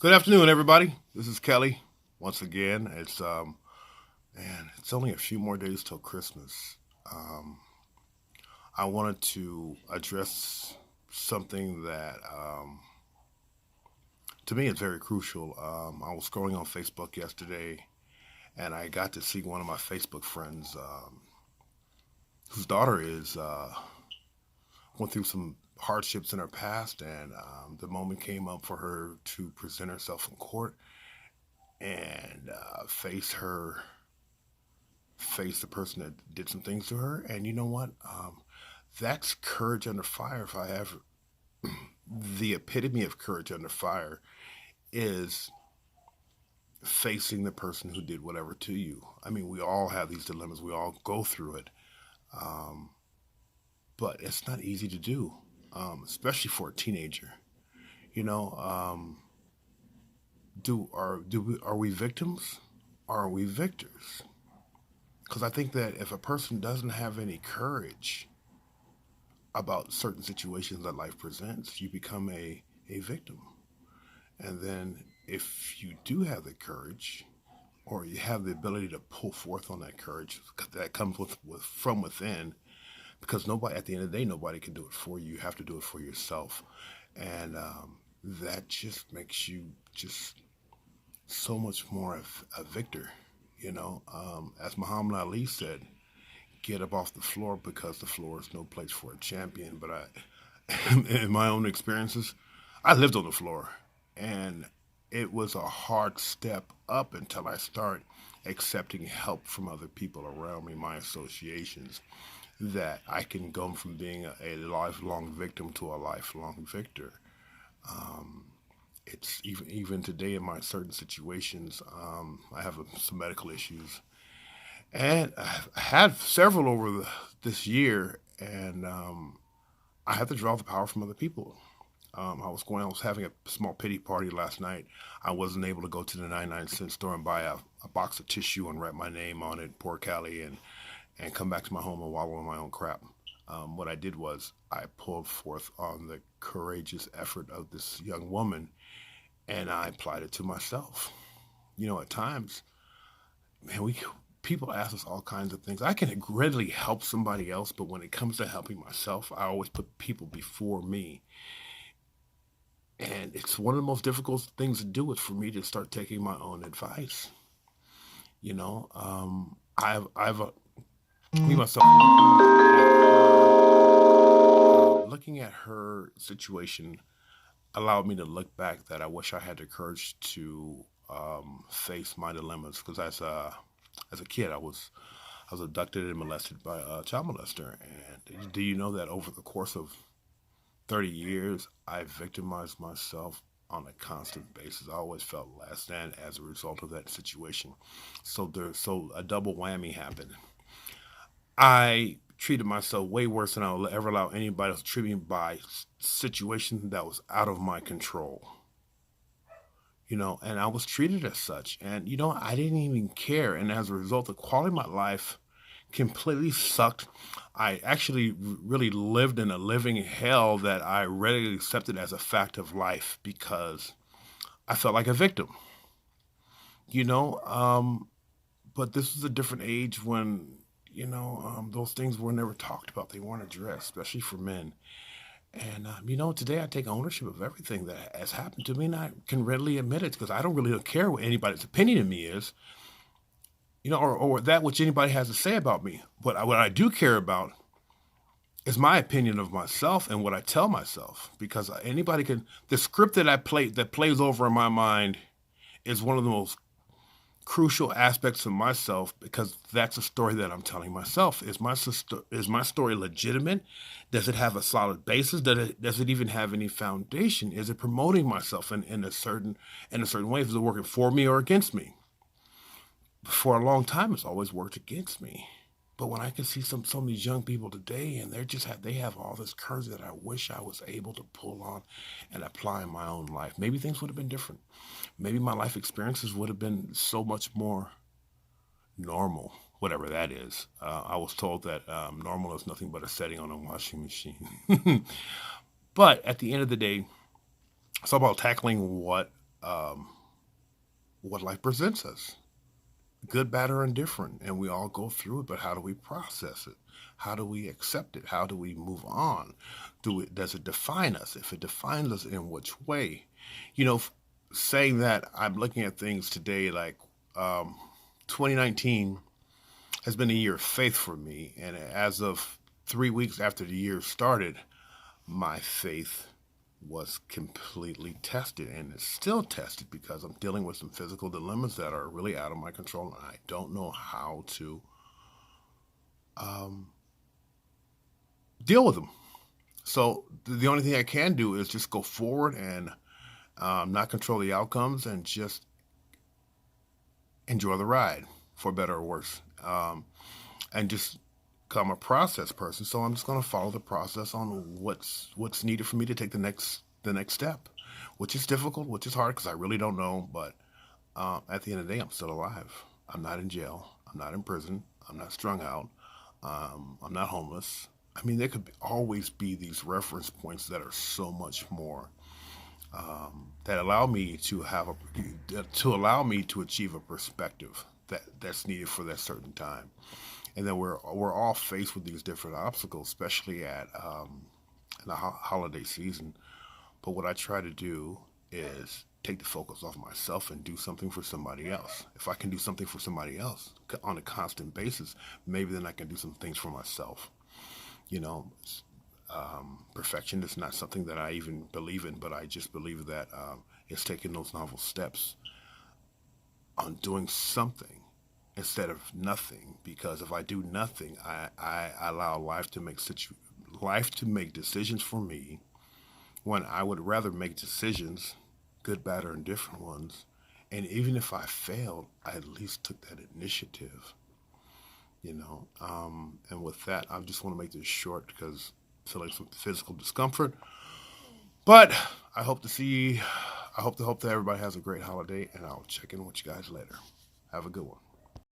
Good afternoon, everybody. This is Kelly. Once again, it's only a few more days till Christmas. Um, I wanted to address something that, to me, is very crucial. I was scrolling on Facebook yesterday, and I got to see one of my Facebook friends, whose daughter is went through some hardships in her past, and the moment came up for her to present herself in court and face the person that did some things to her. And you know what? That's courage under fire. If I have the epitome of courage under fire is facing the person who did whatever to you. I mean, we all have these dilemmas. We all go through it, um, but it's not easy to do, especially for a teenager. You know, are we victims? Or are we victors? Because I think that if a person doesn't have any courage about certain situations that life presents, you become a victim. And then if you do have the courage, or you have the ability to pull forth on that courage that comes with from within, because nobody at the end of the day, nobody can do it for you. You have to do it for yourself. And that just makes you just so much more of a victor. As Muhammad Ali said, get up off the floor because the floor is no place for a champion. But in my own experiences, I lived on the floor, and it was a hard step up until I start accepting help from other people around me, my associations, that I can go from being a lifelong victim to a lifelong victor. Um, it's even today in my certain situations, I have some medical issues, and I've had several over this year, and I have to draw the power from other people. I was having a small pity party last night. I wasn't able to go to the 99-cent store and buy a box of tissue and write my name on it, poor Cali, and come back to my home and wallow in my own crap. What I did was I pulled forth on the courageous effort of this young woman, and I applied it to myself. At times, man, we people ask us all kinds of things. I can readily help somebody else, but when it comes to helping myself, I always put people before me. And it's one of the most difficult things to do is for me to start taking my own advice. I've me myself looking at her situation allowed me to look back that I wish I had the courage to face my dilemmas because as a kid I was abducted and molested by a child molester. And do you know that over the course of 30 years, I victimized myself on a constant basis. I always felt less than as a result of that situation. So a double whammy happened. I treated myself way worse than I would ever allow anybody else to treat me by situations that was out of my control. And I was treated as such. And I didn't even care. And as a result, the quality of my life completely sucked. I actually really lived in a living hell that I readily accepted as a fact of life because I felt like a victim, you know. But this was a different age when, those things were never talked about. They weren't addressed, especially for men. And, today I take ownership of everything that has happened to me, and I can readily admit it because I don't really don't care what anybody's opinion of me is, or that which anybody has to say about me. But what I do care about is my opinion of myself and what I tell myself. Because anybody can, the script that I play that plays over in my mind is one of the most crucial aspects of myself because that's a story that I'm telling myself. Is my story legitimate? Does it have a solid basis? Does it even have any foundation? Is it promoting myself in a certain way? Is it working for me or against me? For a long time it's always worked against me. But when I can see some of these young people today and they have all this courage that I wish I was able to pull on and apply in my own life, maybe things would have been different. Maybe my life experiences would have been so much more normal, whatever that is. I was told that normal is nothing but a setting on a washing machine. But at the end of the day, it's all about tackling what um, what life presents us, good, bad, or indifferent, and we all go through it. But how do we process it? How do we accept it? How do we move on? Does it define us? If it defines us, in which way? You know, saying that, I'm looking at things today like, um, 2019 has been a year of faith for me, and as of 3 weeks after the year started, my faith was completely tested, and it's still tested because I'm dealing with some physical dilemmas that are really out of my control, and I don't know how to um, deal with them. So the only thing I can do is just go forward and not control the outcomes, and just enjoy the ride, for better or worse, and just become a process person. So I'm just going to follow the process on what's needed for me to take the next step, which is difficult, which is hard because I really don't know. But at the end of the day, I'm still alive. I'm not in jail. I'm not in prison. I'm not strung out. I'm not homeless. I mean, there could always be these reference points that are so much more, that allow me to allow me to achieve a perspective that's needed for that certain time. And then we're all faced with these different obstacles, especially at in the holiday season. But what I try to do is take the focus off myself and do something for somebody else. If I can do something for somebody else on a constant basis, maybe then I can do some things for myself. You know, perfection is not something that I even believe in, but I just believe that it's taking those novel steps on doing something instead of nothing. Because if I do nothing, I allow life to make decisions for me, when I would rather make decisions, good, bad, or indifferent ones. And even if I failed, I at least took that initiative. And with that, I just want to make this short because I feel like some physical discomfort. But I hope to see, I hope that everybody has a great holiday, and I'll check in with you guys later. Have a good one.